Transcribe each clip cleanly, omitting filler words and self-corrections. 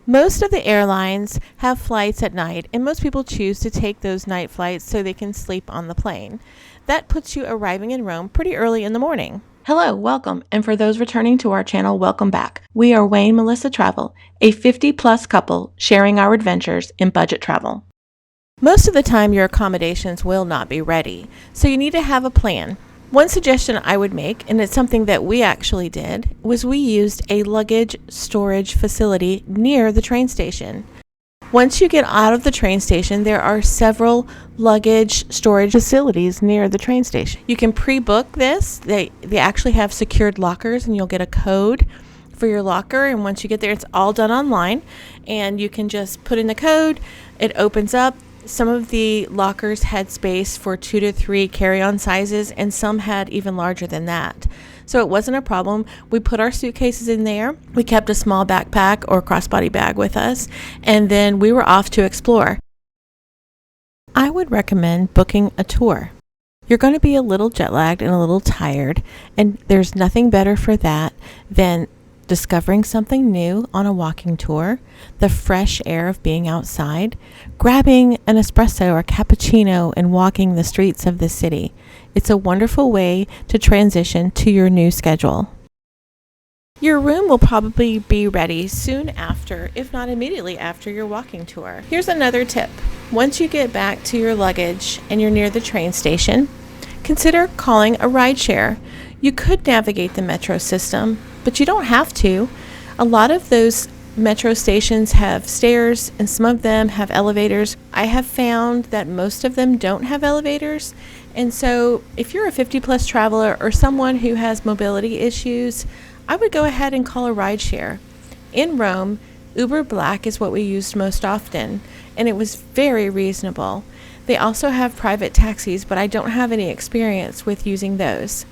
Most of the airlines have flights at night, and most people choose to take those night flights so they can sleep on the plane. That puts you arriving in Rome pretty early in the morning. Hello, welcome, and for those returning to our channel, welcome back. We are Wayne Melissa Travel, a 50-plus couple sharing our adventures in budget travel. Most of the time, your accommodations will not be ready, so you need to have a plan. One suggestion I would make, and it's something that we actually did, was we used a luggage storage facility near the train station. Once you get out of the train station, there are several luggage storage facilities near the train station. You can pre-book this. They actually have secured lockers, and you'll get a code for your locker. And once you get there, it's all done online, and you can just put in the code. It opens up. Some of the lockers had space for 2 to 3 carry-on sizes, and some had even larger than that. So it wasn't a problem. We put our suitcases in there. We kept a small backpack or crossbody bag with us, and then we were off to explore. I would recommend booking a tour. You're going to be a little jet-lagged and a little tired, and there's nothing better for that than discovering something new on a walking tour, the fresh air of being outside, grabbing an espresso or cappuccino and walking the streets of the city. It's a wonderful way to transition to your new schedule. Your room will probably be ready soon after, if not immediately after your walking tour. Here's another tip. Once you get back to your luggage and you're near the train station, consider calling a rideshare. You could navigate the metro system, but you don't have to. A lot of those metro stations have stairs, and some of them have elevators. I have found that most of them don't have elevators. And so if you're a 50-plus traveler or someone who has mobility issues, I would go ahead and call a rideshare. In Rome, Uber Black is what we used most often, and it was very reasonable. They also have private taxis, but I don't have any experience with using those.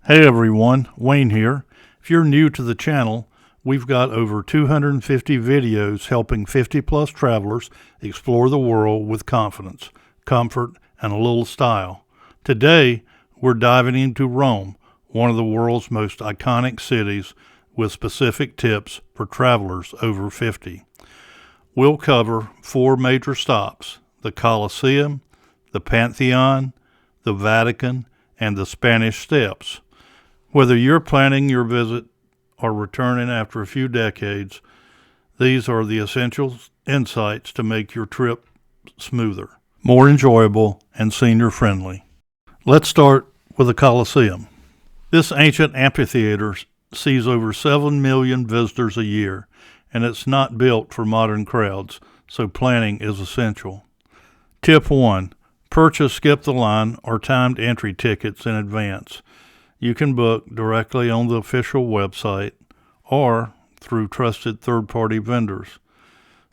Hey everyone, Wayne here. If you're new to the channel, we've got over 250 videos helping 50-plus travelers explore the world with confidence, comfort, and a little style. Today, we're diving into Rome, one of the world's most iconic cities, with specific tips for travelers over 50. We'll cover 4 major stops: the Colosseum, the Pantheon, the Vatican, and the Spanish Steps. Whether you're planning your visit or returning after a few decades, these are the essential insights to make your trip smoother, more enjoyable, and senior-friendly. Let's start with the Colosseum. This ancient amphitheater sees over 7 million visitors a year, and it's not built for modern crowds, so planning is essential. Tip 1. Purchase skip-the-line or timed entry tickets in advance. You can book directly on the official website or through trusted third-party vendors.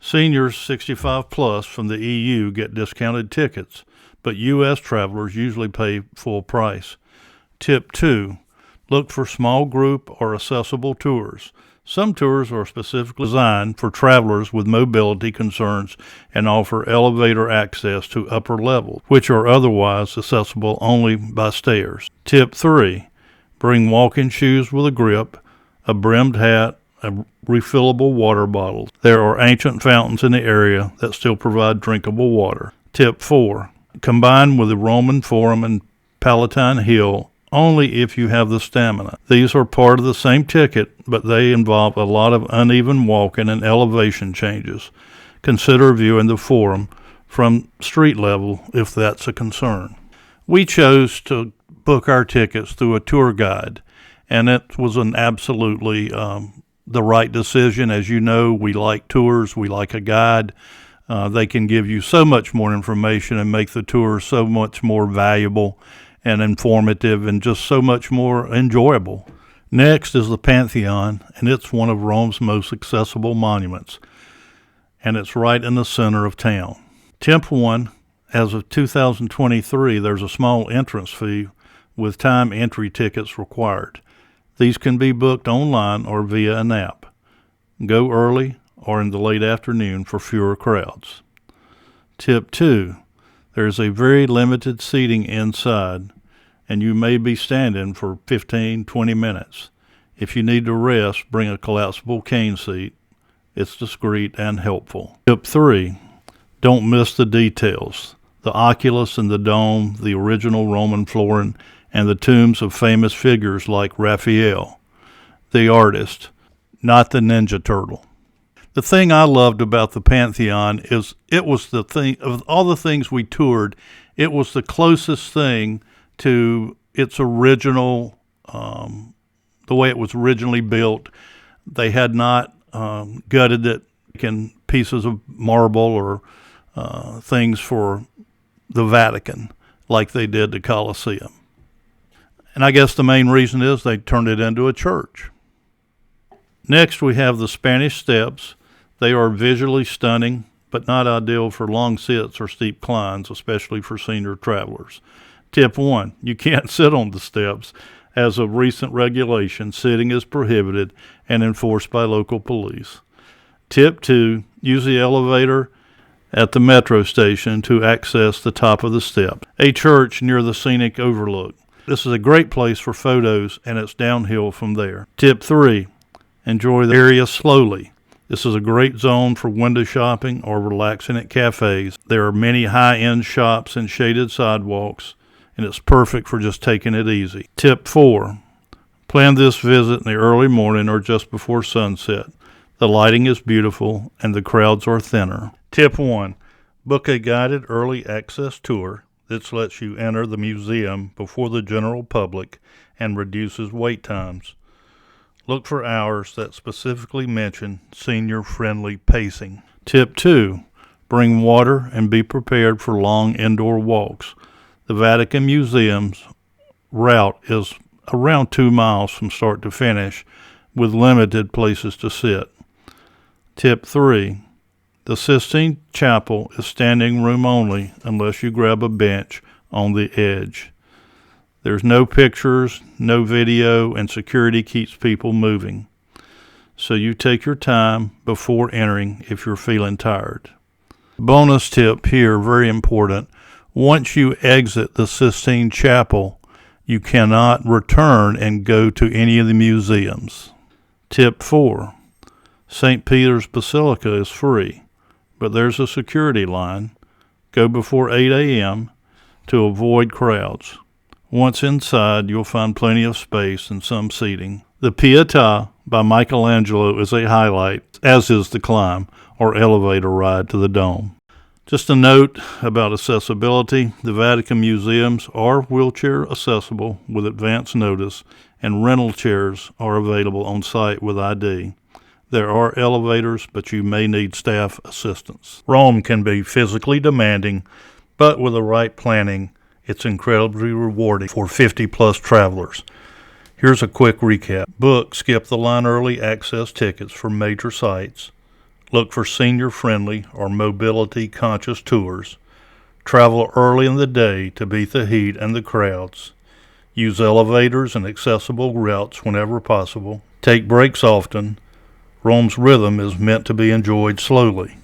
Seniors 65 plus from the EU get discounted tickets, but U.S. travelers usually pay full price. Tip 2. Look for small group or accessible tours. Some tours are specifically designed for travelers with mobility concerns and offer elevator access to upper levels, which are otherwise accessible only by stairs. Tip 3. Bring walking shoes with a grip, a brimmed hat, a refillable water bottle. There are ancient fountains in the area that still provide drinkable water. Tip 4. Combine with the Roman Forum and Palatine Hill only if you have the stamina. These are part of the same ticket, but they involve a lot of uneven walking and elevation changes. Consider viewing the Forum from street level if that's a concern. We chose to book our tickets through a tour guide, and it was an absolutely the right decision. As you know, we like tours, we like a guide. They can give you so much more information and make the tour so much more valuable and informative and just so much more enjoyable. Next is the Pantheon, and it's one of Rome's most accessible monuments, and it's right in the center of town. Tip 1, as of 2023, there's a small entrance fee with time entry tickets required. These can be booked online or via an app. Go early or in the late afternoon for fewer crowds. Tip 2, there's a very limited seating inside, and you may be standing for 15-20 minutes. If you need to rest, bring a collapsible cane seat It's discreet and helpful. Tip 3. Don't miss the details. The oculus and the dome, the original Roman flooring, and the tombs of famous figures like Raphael, the artist, not the Ninja Turtle. The thing I loved about the Pantheon is it was the thing, of all the things we toured, it was the closest thing to its original, the way it was originally built. They had not gutted it in pieces of marble or things for the Vatican like they did the Colosseum. And I guess the main reason is they turned it into a church. Next, we have the Spanish Steps. They are visually stunning, but not ideal for long sits or steep climbs, especially for senior travelers. Tip 1, you can't sit on the steps. As of recent regulation, sitting is prohibited and enforced by local police. Tip 2, use the elevator at the metro station to access the top of the step. A church near the scenic overlook. This is a great place for photos, and it's downhill from there. Tip 3, enjoy the area slowly. This is a great zone for window shopping or relaxing at cafes. There are many high-end shops and shaded sidewalks, and it's perfect for just taking it easy. Tip 4, plan this visit in the early morning or just before sunset. The lighting is beautiful, and the crowds are thinner. Tip 1, book a guided early access tour. This lets you enter the museum before the general public and reduces wait times. Look for hours that specifically mention senior-friendly pacing. Tip 2, bring water and be prepared for long indoor walks. The Vatican Museums route is around 2 miles from start to finish, with limited places to sit. Tip 3, the Sistine Chapel is standing room only unless you grab a bench on the edge. There's no pictures, no video, and security keeps people moving. So you take your time before entering if you're feeling tired. Bonus tip here, very important. Once you exit the Sistine Chapel, you cannot return and go to any of the museums. Tip 4, St. Peter's Basilica is free, but there's a security line. Go before 8 a.m. to avoid crowds. Once inside, you'll find plenty of space and some seating. The Pietà by Michelangelo is a highlight, as is the climb or elevator ride to the dome. Just a note about accessibility. The Vatican Museums are wheelchair accessible with advance notice, and rental chairs are available on site with ID. There are elevators, but you may need staff assistance. Rome can be physically demanding, but with the right planning, it's incredibly rewarding for 50-plus travelers. Here's a quick recap. Book skip-the-line early access tickets for major sites. Look for senior-friendly or mobility-conscious tours. Travel early in the day to beat the heat and the crowds. Use elevators and accessible routes whenever possible. Take breaks often. Rome's rhythm is meant to be enjoyed slowly.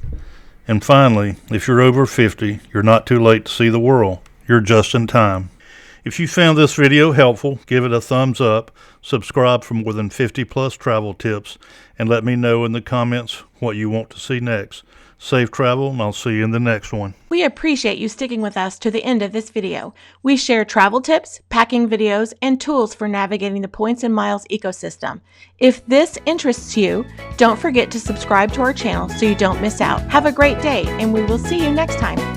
And finally, if you're over 50, you're not too late to see the world. You're just in time. If you found this video helpful, give it a thumbs up, subscribe for more than 50-plus travel tips, and let me know in the comments what you want to see next. Safe travel, and I'll see you in the next one. We appreciate you sticking with us to the end of this video. We share travel tips, packing videos, and tools for navigating the Points and Miles ecosystem. If this interests you, don't forget to subscribe to our channel so you don't miss out. Have a great day, and we will see you next time.